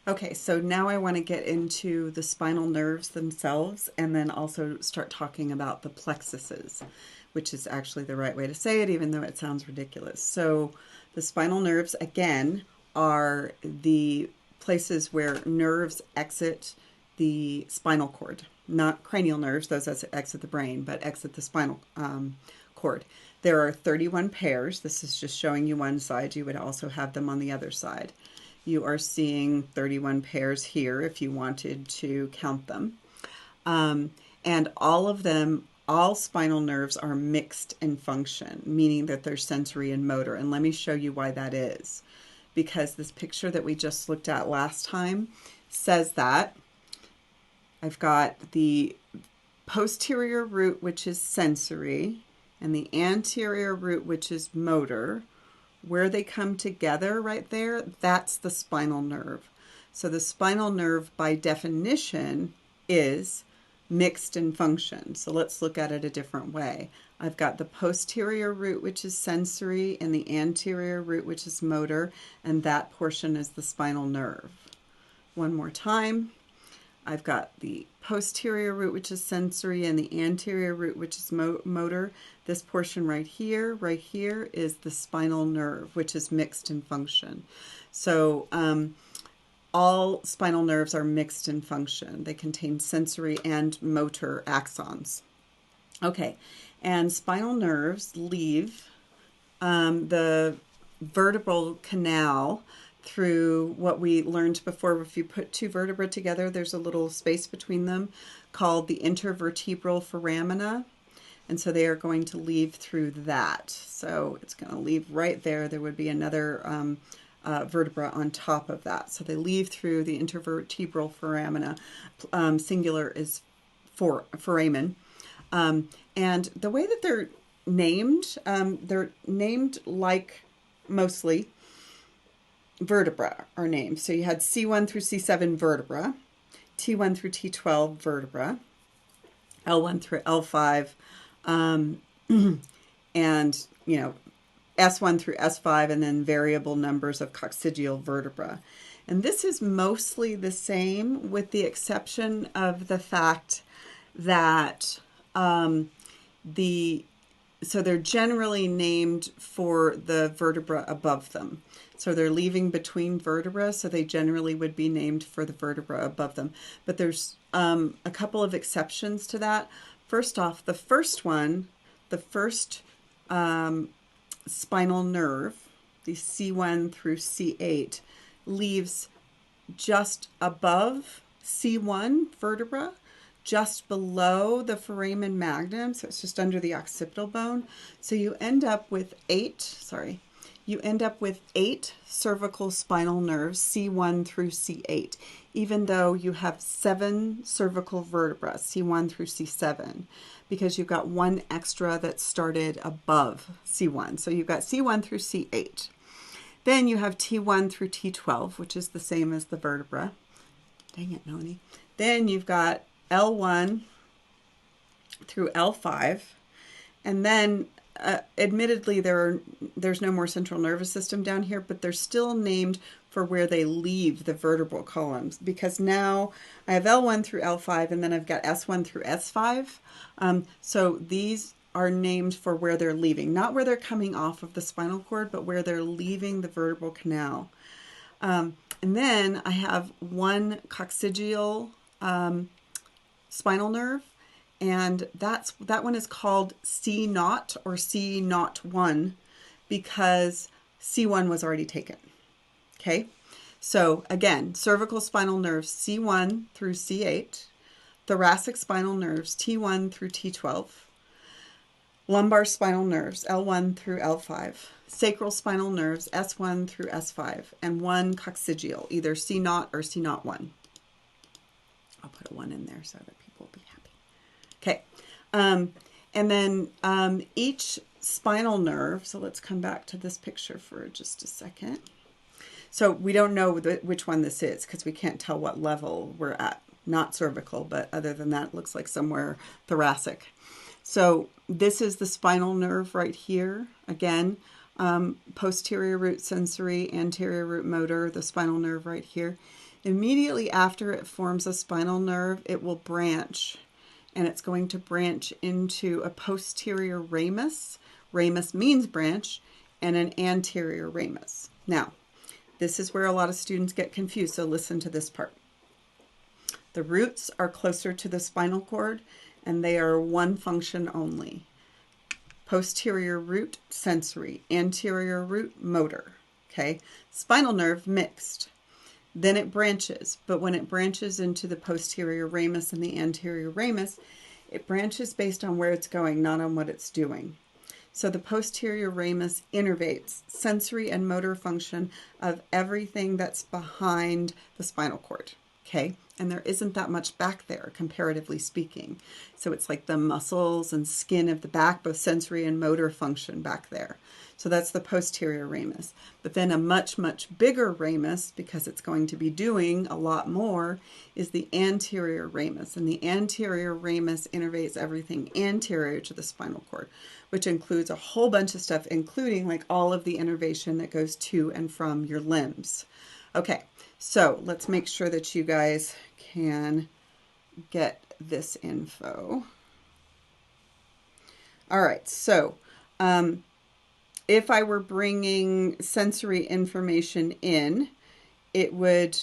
Okay, so now I want to get into the spinal nerves themselves and then also start talking about the plexuses, which is actually the right way to say it, even though it sounds ridiculous. So, the spinal nerves, again, are the places where nerves exit the spinal cord, not cranial nerves, those exit the brain, but exit the spinal cord. There are 31 pairs. This is just showing you one side. You would also have them on the other side. You are seeing 31 pairs here if you wanted to count them. And all of them, all spinal nerves are mixed in function, meaning that they're sensory and motor. And let me show you why that is. Because this picture that we just looked at last time says that. I've got the posterior root, which is sensory, and the anterior root, which is motor. Where they come together right there, that's the spinal nerve. So the spinal nerve, by definition, is mixed in function. So let's look at it a different way. I've got the posterior root, which is sensory, and the anterior root, which is motor, and that portion is the spinal nerve. One more time. I've got the posterior root, which is sensory, and the anterior root, which is motor. This portion right here is the spinal nerve, which is mixed in function. So all spinal nerves are mixed in function. They contain sensory and motor axons. Okay, and spinal nerves leave the vertebral canal through what we learned before. If you put two vertebrae together, there's a little space between them called the intervertebral foramina. And so they are going to leave through that. So it's going to leave right there. There would be another vertebra on top of that. So they leave through the intervertebral foramina. Singular is foramen. And the way that they're named like mostly vertebra are named. So you had C1 through C7 vertebra, T1 through T12 vertebra, L1 through L5, and, S1 through S5, and then variable numbers of coccygeal vertebra. And this is mostly the same with the exception of the fact that so they're generally named for the vertebra above them. So they're leaving between vertebrae, so they generally would be named for the vertebra above them. But there's a couple of exceptions to that. First off, the first spinal nerve, the C1 through C8, leaves just above C1 vertebra, just below the foramen magnum, so it's just under the occipital bone. So you end up with eight cervical spinal nerves, C1 through C8, even though you have 7 cervical vertebrae, C1 through C7, because you've got one extra that started above C1. So you've got C1 through C8. Then you have T1 through T12, which is the same as the vertebra. Dang it, Melanie. Then you've got L1 through L5, and then admittedly there's no more central nervous system down here, but they're still named for where they leave the vertebral columns, because now I have L1 through L5, and then I've got S1 through S5. So these are named for where they're leaving, not where they're coming off of the spinal cord, but where they're leaving the vertebral canal. And then I have one coccygeal spinal nerve, and that one is called C0 or C01 because C1 was already taken. Okay, so again, cervical spinal nerves C1 through C8, thoracic spinal nerves T1 through T12, lumbar spinal nerves L1 through L5, sacral spinal nerves S1 through S5, and one coccygeal, either C0 or C01. I'll put a 1 in there so that people will be happy. Okay, and then each spinal nerve, so let's come back to this picture for just a second. So we don't know which one this is because we can't tell what level we're at. Not cervical, but other than that, it looks like somewhere thoracic. So this is the spinal nerve right here. Again, posterior root sensory, anterior root motor, the spinal nerve right here. Immediately after it forms a spinal nerve, it will branch, and it's going to branch into a posterior ramus. Ramus means branch, and an anterior ramus. Now, this is where a lot of students get confused, so listen to this part. The roots are closer to the spinal cord, and they are one function only. Posterior root, sensory. Anterior root, motor. Okay? Spinal nerve, mixed. Then it branches, but when it branches into the posterior ramus and the anterior ramus, it branches based on where it's going, not on what it's doing. So the posterior ramus innervates sensory and motor function of everything that's behind the spinal cord. Okay? And there isn't that much back there, comparatively speaking. So it's like the muscles and skin of the back, both sensory and motor function back there. So that's the posterior ramus. But then a much, much bigger ramus, because it's going to be doing a lot more, is the anterior ramus. And the anterior ramus innervates everything anterior to the spinal cord, which includes a whole bunch of stuff, including like all of the innervation that goes to and from your limbs. Okay, so let's make sure that you guys can get this info. All right, so if I were bringing sensory information in, it would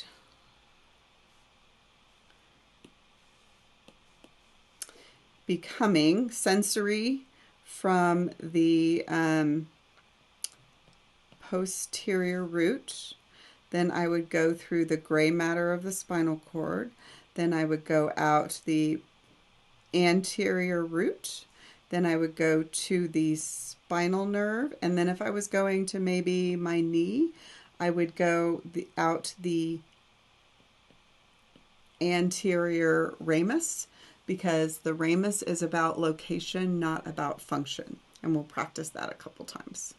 be coming sensory from the posterior root. Then I would go through the gray matter of the spinal cord. Then I would go out the anterior root. Then I would go to the spinal nerve. And then if I was going to maybe my knee, I would go out the anterior ramus, because the ramus is about location, not about function. And we'll practice that a couple times.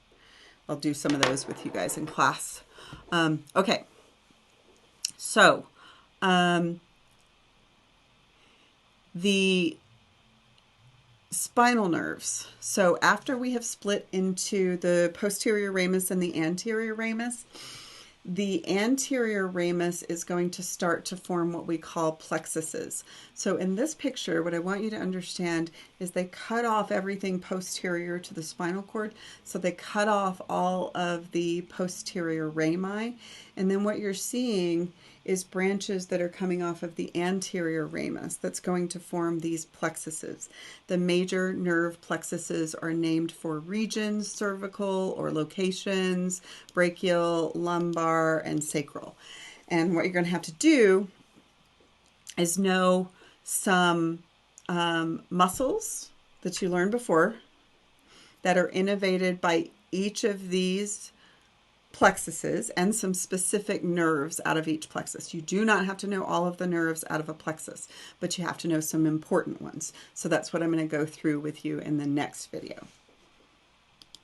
I'll do some of those with you guys in class. Okay, so the spinal nerves. So after we have split into the posterior ramus and the anterior ramus is going to start to form what we call plexuses. So in this picture, what I want you to understand is they cut off everything posterior to the spinal cord. So they cut off all of the posterior rami. And then what you're seeing is branches that are coming off of the anterior ramus that's going to form these plexuses. The major nerve plexuses are named for regions, cervical or locations, brachial, lumbar, and sacral. And what you're going to have to do is know some muscles that you learned before that are innervated by each of these plexuses and some specific nerves out of each plexus. You do not have to know all of the nerves out of a plexus, but you have to know some important ones. So that's what I'm going to go through with you in the next video.